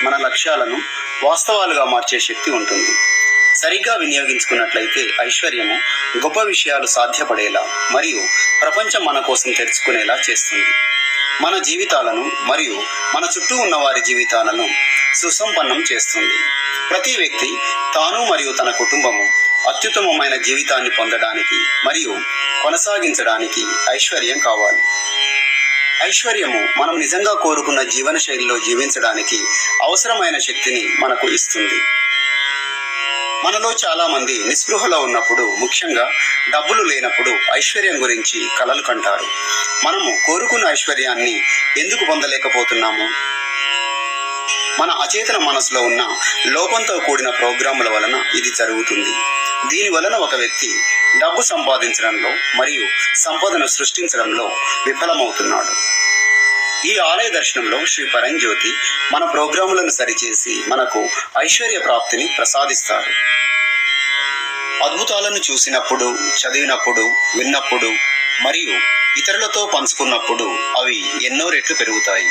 మన లక్ష్యాలను వాస్తవాలుగా మార్చే శక్తి ఉంటుంది. సరిగ్గా వినియోగించుకున్నట్లయితే ఐశ్వర్యము గొప్ప విషయాలు సాధ్యపడేలా మరియు ప్రపంచం మన కోసం తెరుచుకునేలా చేస్తుంది. మన జీవితాలను మరియు మన చుట్టూ ఉన్న వారి జీవితాలను సుసంపన్నం చేస్తుంది. ప్రతి వ్యక్తి తాను మరియు తన కుటుంబము అత్యుత్తమమైన జీవితాన్ని పొందడానికి మరియు కొనసాగించడానికి ఐశ్వర్యం కావాలి. ఐశ్వర్యము మనం నిజంగా కోరుకున్న జీవన శైలిలో జీవించడానికి అవసరమైన శక్తిని మనకు ఇస్తుంది. మనలో చాలా మంది నిస్పృహలో ఉన్నప్పుడు, ముఖ్యంగా డబ్బులు లేనప్పుడు ఐశ్వర్యం గురించి కలలు కంటారు. మనము కోరుకున్న ఐశ్వర్యాన్ని ఎందుకు పొందలేకపోతున్నాము? మన అచేతన మనసులో ఉన్న లోపంతో కూడిన ప్రోగ్రాముల వలన ఇది జరుగుతుంది. దీని వలన ఒక వ్యక్తి డబ్బు సంపాదించడంలో మరియు సంపదను సృష్టించడంలో విఫలమవుతున్నాడు. ఈ ఆలయ దర్శనంలో శ్రీ పరంజ్యోతి మన ప్రోగ్రాములను సరిచేసి మనకు ఐశ్వర్య ప్రాప్తిని ప్రసాదిస్తారు. అద్భుతాలను చూసినప్పుడు, చదివినప్పుడు, విన్నప్పుడు మరియు ఇతరులతో పంచుకున్నప్పుడు అవి ఎన్నో రెట్లు పెరుగుతాయి.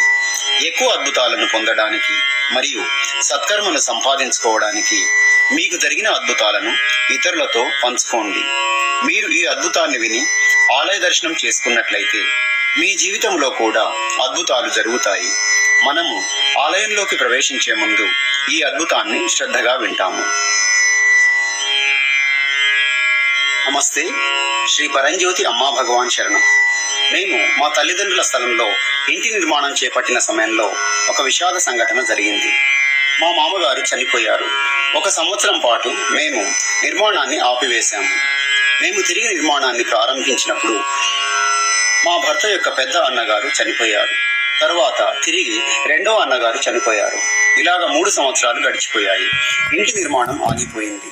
ఎక్కువ అద్భుతాలను పొందడానికి మరియు సత్కర్మను సంపాదించుకోవడానికి మీకు జరిగిన అద్భుతాలను ఇతరులతో పంచుకోండి. మీరు ఈ అద్భుతాన్ని విని ఆలయ దర్శనం చేసుకున్నట్లయితే మీ జీవితంలో కూడా అద్భుతాలు జరుగుతాయి. మనము ఆలయంలోకి ప్రవేశించే ముందు ఈ అద్భుతాన్ని శ్రద్ధగా వింటాము. నమస్తే, శ్రీ పరంజ్యోతి అమ్మా భగవాన్ శరణం. మేము మా తల్లిదండ్రుల స్థలంలో ఇంటి నిర్మాణం చేపట్టిన సమయంలో ఒక విషాద సంఘటన జరిగింది. మా మామగారు చనిపోయారు. 1 సంవత్సరం పాటు మేము నిర్మాణాన్ని ఆపివేశాము. మేము తిరిగి నిర్మాణాన్ని ప్రారంభించినప్పుడు మా భర్త యొక్క పెద్ద అన్నగారు చనిపోయారు. తరువాత తిరిగి 2వ అన్నగారు చనిపోయారు. ఇలాగ 3 సంవత్సరాలు గడిచిపోయాయి. ఇంటి నిర్మాణం ఆగిపోయింది.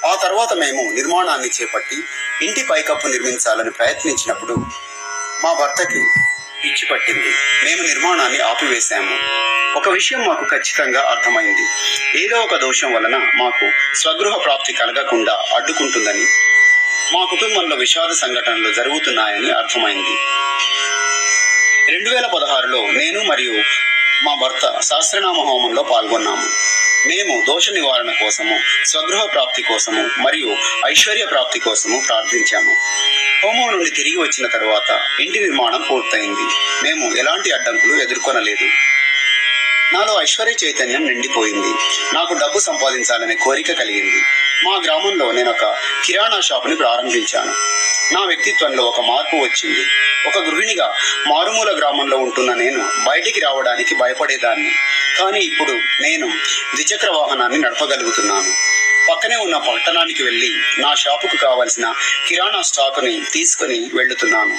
ఆ తర్వాత మేము నిర్మాణాన్ని చేపట్టి ఇంటి పైకప్పు నిర్మించాలని ప్రయత్నించినప్పుడు మా భర్తకి పిచ్చి పట్టింది. మేము నిర్మాణాన్ని ఆపివేశాము. ఒక విషయం మాకు ఖచ్చితంగా అర్థమైంది. ఏదో ఒక దోషం వలన మాకు స్వగృహ ప్రాప్తి కలగకుండా అడ్డుకుంటుందని, మా కుటుంబంలో విషాద సంఘటనలు జరుగుతున్నాయని అర్థమైంది. 2016లో నేను మరియు మా భర్త సహస్రనామ హోమంలో పాల్గొన్నాము. మేము దోష నివారణ కోసము, స్వగృహ ప్రాప్తి కోసము మరియు ఐశ్వర్య ప్రాప్తి కోసము ప్రార్థించాము. హోమం నుండి తిరిగి వచ్చిన తరువాత ఇంటి నిర్మాణం పూర్తయింది. మేము ఎలాంటి అడ్డంకులు ఎదుర్కొనలేదు. నాలో ఐశ్వర్య చైతన్యం నిండిపోయింది. నాకు డబ్బు సంపాదించాలనే కోరిక కలిగింది. మా గ్రామంలో నేను ఒక కిరాణా షాపుని ప్రారంభించాను. నా వ్యక్తిత్వంలో ఒక మార్పు వచ్చింది. ఒక గృహిణిగా మారుమూల గ్రామంలో ఉంటున్న నేను బయటికి రావడానికి భయపడేదాన్ని. కానీ ఇప్పుడు నేను ద్విచక్ర వాహనాన్ని నడపగలుగుతున్నాను. పక్కనే ఉన్న పట్టణానికి వెళ్ళి నా షాపుకు కావలసిన కిరాణా స్టాకుని తీసుకుని వెళ్తున్నాను.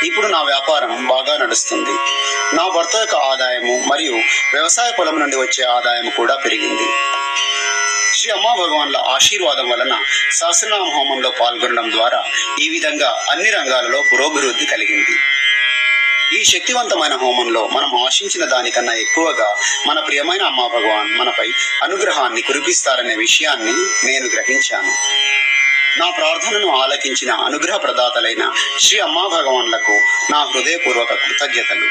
ఇప్పుడు నా వ్యాపారం బాగా నడుస్తుంది. నా భర్త యొక్క ఆదాయము మరియు వ్యవసాయ పొలం నుండి వచ్చే ఆదాయము కూడా పెరిగింది. శ్రీ అమ్మా భగవాన్ల ఆశీర్వాదం వలన సహస్రనామ హోమంలో పాల్గొనడం ద్వారా ఈ విధంగా అన్ని రంగాలలో పురోభివృద్ధి కలిగింది. ఈ శక్తివంతమైన హోమంలో మనం ఆశించిన దానికన్నా ఎక్కువగా మన ప్రియమైన అమ్మా భగవాన్ మనపై అనుగ్రహాన్ని కురిపిస్తారనే విషయాన్ని నేను గ్రహించాను. నా ప్రార్థనను ఆలకించిన అనుగ్రహ ప్రదాతలైన శ్రీ అమ్మా భగవాన్లకు నా హృదయపూర్వక కృతజ్ఞతలు.